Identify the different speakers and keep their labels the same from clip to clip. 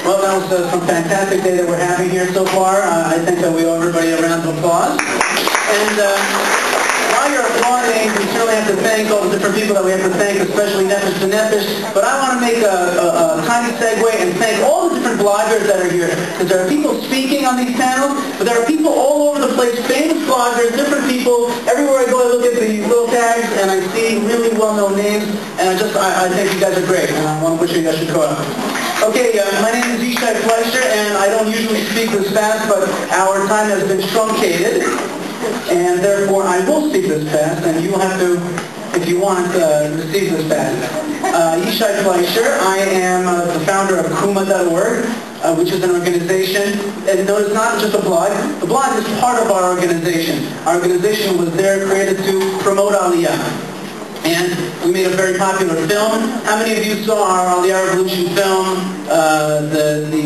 Speaker 1: Well, that was some fantastic day that we're having here so far. I think that we owe everybody a round of applause. And while you're applauding, we certainly have to thank all the different people that we have to thank, especially Nefesh to Nefesh. But I want to make a tiny segue and thank all the different bloggers that are here. Because there are people speaking on these panels, but there are people all over the place, famous bloggers, different people. Everywhere I go, I look at the little tags, and I see really well-known names. And I think you guys are great, and I want to wish you guys should go out. Okay, my name is Yishai Fleisher, and I don't usually speak this fast, but our time has been truncated, and therefore I will speak this fast, and you will have to, if you want, receive this fast. Yishai Fleisher, I am the founder of Kuma.org, which is an organization, and no, it's not just a blog. The blog is part of our organization. Our organization was there created to promote Aliyah. And we made a very popular film. How many of you saw our Aliyah Revolution film?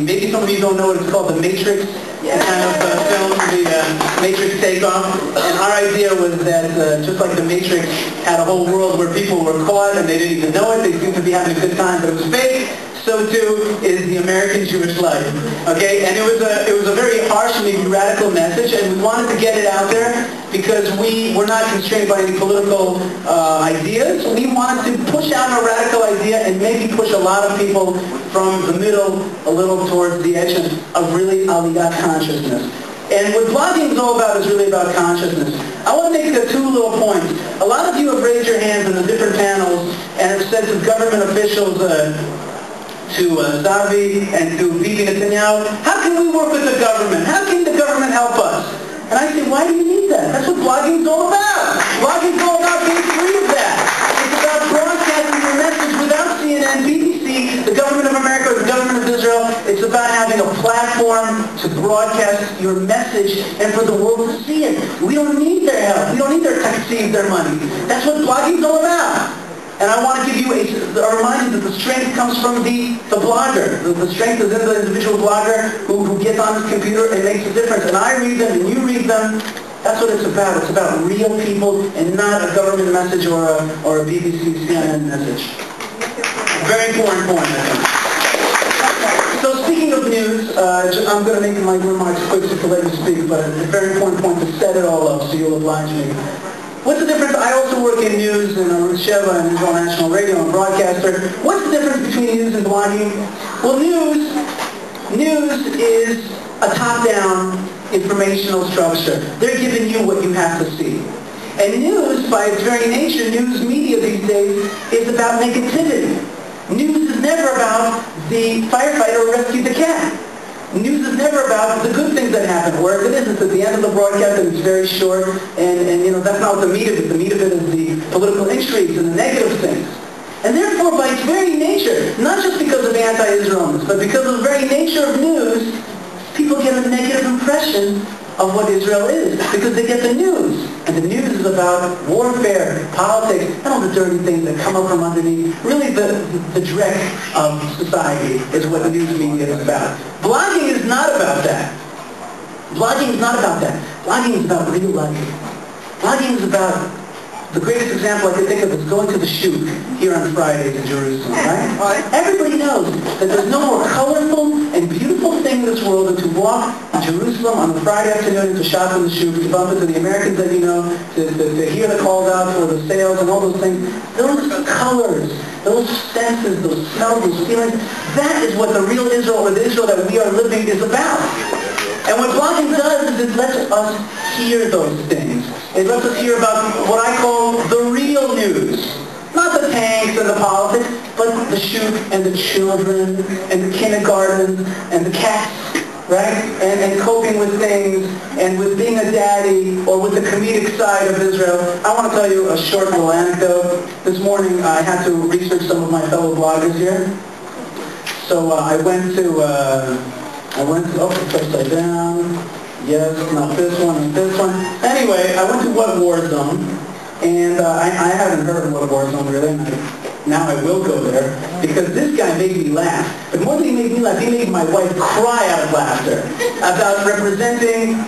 Speaker 1: Maybe some of you don't know what it's called, The Matrix kind of film, the Matrix Takeoff. And our idea was that just like The Matrix had a whole world where people were caught and they didn't even know it, they seemed to be having a good time, but it was fake. So too is the American Jewish life. Okay, and it was a very harsh, maybe radical message, and we wanted to get it out there because we were not constrained by any political ideas. We wanted to push out a radical idea and maybe push a lot of people from the middle a little towards the edge of really Aliyah consciousness. And what blogging is all about is really about consciousness. I want to make two little points. A lot of you have raised your hands in the different panels and have said to government officials, to Zavi and to Bibi Netanyahu, how can we work with the government? How can the government help us? And I say, why do you need that? That's what blogging is all about. Blogging is all about being free of that. It's about broadcasting your message without CNN, BBC, the government of America, or the government of Israel. It's about having a platform to broadcast your message and for the world to see it. We don't need their help. We don't need their taxis, their money. That's what blogging is all about. And I want to give you a reminder that the strength comes from the blogger. The strength is in the individual blogger who gets on his computer and makes a difference. And I read them and you read them. That's what it's about. It's about real people and not a government message or a BBC, CNN message. Very important point, I think. So speaking of news, I'm going to make my remarks quick to let you speak, but it's a very important point to set it all up, so you'll oblige me. What's the difference? I also work in news and I'm Sheva and Israel National Radio and broadcaster. What's the difference between news and blogging? Well, news is a top-down informational structure. They're giving you what you have to see. And news, by its very nature, news media these days, is about negativity. News is never about the firefighter who rescued the cat. News is never about the good things that happen, or if it is, it's at the end of the broadcast and it's very short, and you know, that's not what the meat of it. The meat of it is the political intrigues and the negative things. And therefore, by its very nature, not just because of anti-Israelness, but because of the very nature of news, people get a negative impression of what Israel is, because they get the news. And the news is about warfare, politics, and all the dirty things that come up from underneath. Really, the dreck of society is what the news media is about. Blogging is not about that. Blogging is not about that. Blogging is about real life. Blogging is about, the greatest example I can think of is going to the shoot here on Fridays in Jerusalem, right? Everybody knows that there's no more colorful and beautiful thing in this world than to walk in Jerusalem on a Friday afternoon and to shop in the shoot, to bump into the Americans that you know, to hear the calls out for the sales and all those things. Those colors, those senses, those smells, those feelings, that is what the real Israel, or the Israel that we are living, is about. And what blogging does is it lets us hear those things. It lets us hear about what I call the real news. Not the tanks and the politics, but the shoot and the children and the kindergartens and the cats, right? And coping with things and with being a daddy or with the comedic side of Israel. I want to tell you a short little anecdote. This morning I had to research some of my fellow bloggers here. So I went to, it's upside down. Yes, not this one, and this one. Anyway, I went to What War Zone, and I haven't heard of What War Zone really, and now I will go there, because this guy made me laugh. But more than he made me laugh, he made my wife cry out of laughter about representing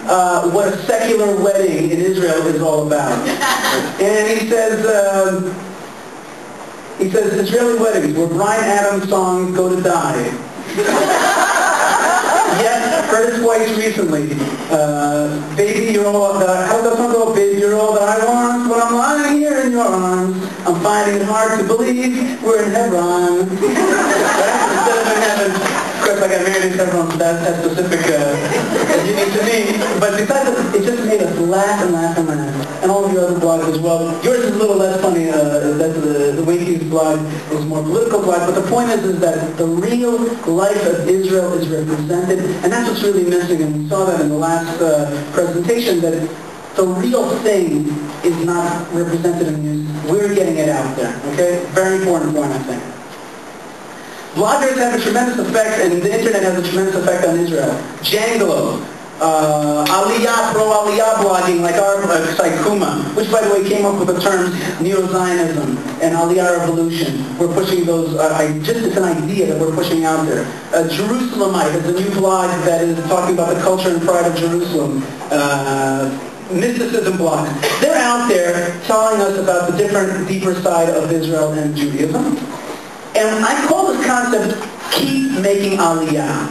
Speaker 1: what a secular wedding in Israel is all about. And he says, Israeli weddings, where Bryan Adams songs go to die. heard it twice recently. Baby, you're all that how does that song go? Baby, you're all that I want. When I'm lying here in your arms, I'm finding it hard to believe we're in Hebron. Instead of in heaven. Of course, I got married in Hebron, so that's as specific as you need to be. But besides that, it just made us laugh and laugh and laugh. And all of your other blogs as well. Yours is a little less funny. That's the Winkies blog is more political blog. But the point is that the real life of Israel is represented, and that's what's really missing. And we saw that in the last presentation, that the real thing is not represented in the news. We're getting it out there. Okay? Very important point, I think. Bloggers have a tremendous effect, and the internet has a tremendous effect on Israel. Janglo, Aliyah, pro-Aliyah blogging, like our site Kuma, which, by the way, came up with the terms Neo-Zionism and Aliyah Revolution. We're pushing those, it's an idea that we're pushing out there. Jerusalemite is a new blog that is talking about the culture and pride of Jerusalem. Mysticism blogs. They're out there telling us about the different, deeper side of Israel and Judaism. And I call this concept, keep making Aliyah.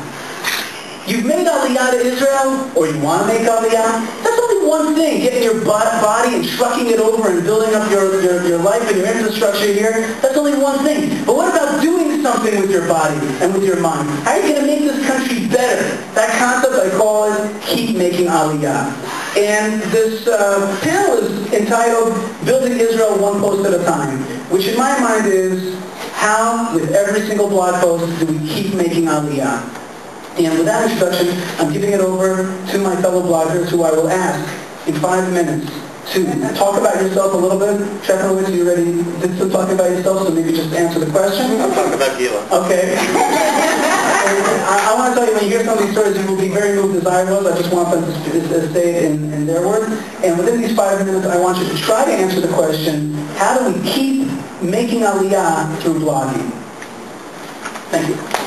Speaker 1: You've made Aliyah to Israel, or you want to make Aliyah. That's only one thing, getting your body and trucking it over and building up your life and your infrastructure here. That's only one thing. But what about doing something with your body and with your mind? How are you going to make this country better? That concept I call it, keep making Aliyah. And this panel is entitled, Building Israel One Post at a Time, which in my mind is, how, with every single blog post, do we keep making Aliyah? And with that introduction, I'm giving it over to my fellow bloggers, who I will ask in 5 minutes to talk about yourself a little bit. Shepardowitz, you ready to talk about yourself, so maybe just answer the question?
Speaker 2: I'll talk about Gila.
Speaker 1: Okay. I want to tell you, when you hear some of these stories, you will be very moved as I was. I just want them to say it in their words. And within these 5 minutes, I want you to try to answer the question, how do we keep making Aliyah through blogging? Thank you.